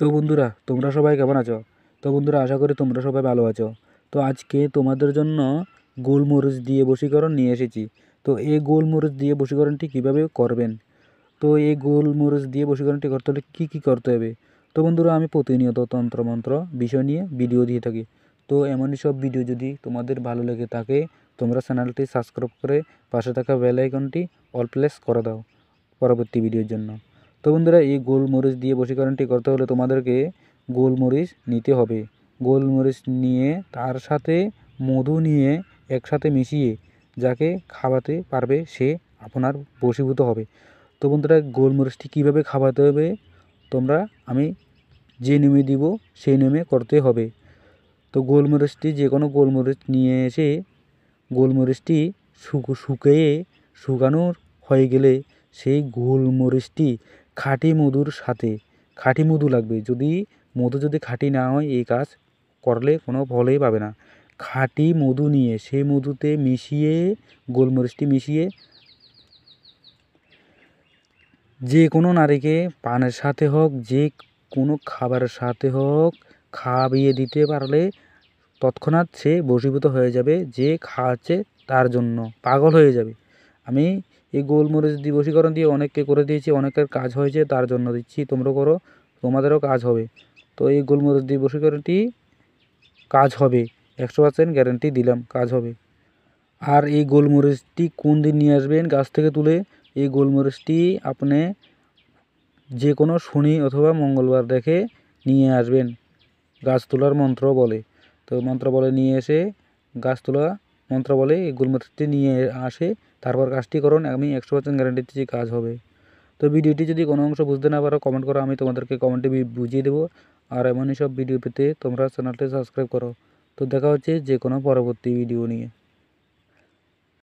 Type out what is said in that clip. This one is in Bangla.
তো বন্ধুরা, তোমরা সবাই কেমন আছো? তো বন্ধুরা, আশা করি তোমরা সবাই ভালো আছো। তো আজকে তোমাদের জন্য গোলমরিচ দিয়ে বশীকরণ নিয়ে এসেছি। তো এই গোলমরিচ দিয়ে বশীকরণটি কীভাবে করবেন, তো এই গোলমরিচ দিয়ে বশীকরণটি করতে হলে কী করতে হবে? তো বন্ধুরা, আমি প্রতিনিয়ত তন্ত্রমন্ত্র বিষয় নিয়ে ভিডিও দিয়ে থাকি। তো এমনই সব ভিডিও যদি তোমাদের ভালো লেগে থাকে, তোমরা চ্যানেলটি সাবস্ক্রাইব করে পাশে থাকা বেল আইকনটি অল প্রেস করে দাও পরবর্তী ভিডিওর জন্য। তো বন্ধুরা, এই গোলমরিচ দিয়ে বশীকরণটি করতে হলে তোমাদেরকে গোলমরিচ নিতে হবে। গোলমরিচ নিয়ে তার সাথে মধু নিয়ে একসাথে মিশিয়ে যাকে খাওয়াতে পারবে সে আপনার বশীভূত হবে। তো বন্ধুরা, গোলমরিচটি কীভাবে খাওয়াতে হবে তোমরা আমি যে নিয়মে দিব সেই নিয়মে করতে হবে। তো গোলমরিচটি যে কোনো গোলমরিচ নিয়ে এসে গোলমরিচটি শুকানোর হয়ে গেলে সেই গোলমরিচটি খাঁটি মধুর সাথে, খাঁটি মধু লাগবে। যদি খাঁটি না হয় এই কাজ করলে কোনো ফলই পাবে না। খাঁটি মধু নিয়ে সেই মধুতে মিশিয়ে গোলমরিচটি মিশিয়ে যে কোনো নারীকে পানের সাথে হোক, যে কোনো খাবারের সাথে হোক খাইয়ে দিতে পারলে তৎক্ষণাৎ সে বশীভূত হয়ে যাবে। যে খাওয়াচ্ছে তার জন্য পাগল হয়ে যাবে। আমি এই গোলমরিচ দিয়ে বশীকরণ দিয়ে অনেককে করে দিয়েছি, অনেকের কাজ হয়েছে, তার জন্য দিচ্ছি। তোমরা করো, তোমাদেরও কাজ হবে। তো এই গোলমরিচ দিয়ে বশীকরণটি কাজ হবে, 100% গ্যারান্টি দিলাম, কাজ হবে। আর এই গোলমরিচটি কোন দিন নিয়ে আসবেন গাছ থেকে তুলে? এই গোলমরিচটি আপনি যে কোনো শনি অথবা মঙ্গলবার দেখে নিয়ে আসবেন, গাছ তোলার মন্ত্র বলে। তো মন্ত্র বলে নিয়ে এসে গাছ তোলা মন্ত্র বলে এই গোলমরিচটি নিয়ে আসে, তারপর কাজটি করুন। আমি 100% গ্যারান্টি দিচ্ছি কাজ হবে। তো ভিডিওটি যদি কোনো অংশ বুঝতে না পারো কমেন্ট করো, আমি তোমাদেরকে কমেন্টে বুঝিয়ে দেবো। আর এমনই সব ভিডিও পেতে তোমরা চ্যানেলটি সাবস্ক্রাইব করো। তো দেখা হচ্ছে যে কোনো পরবর্তী ভিডিও নিয়ে।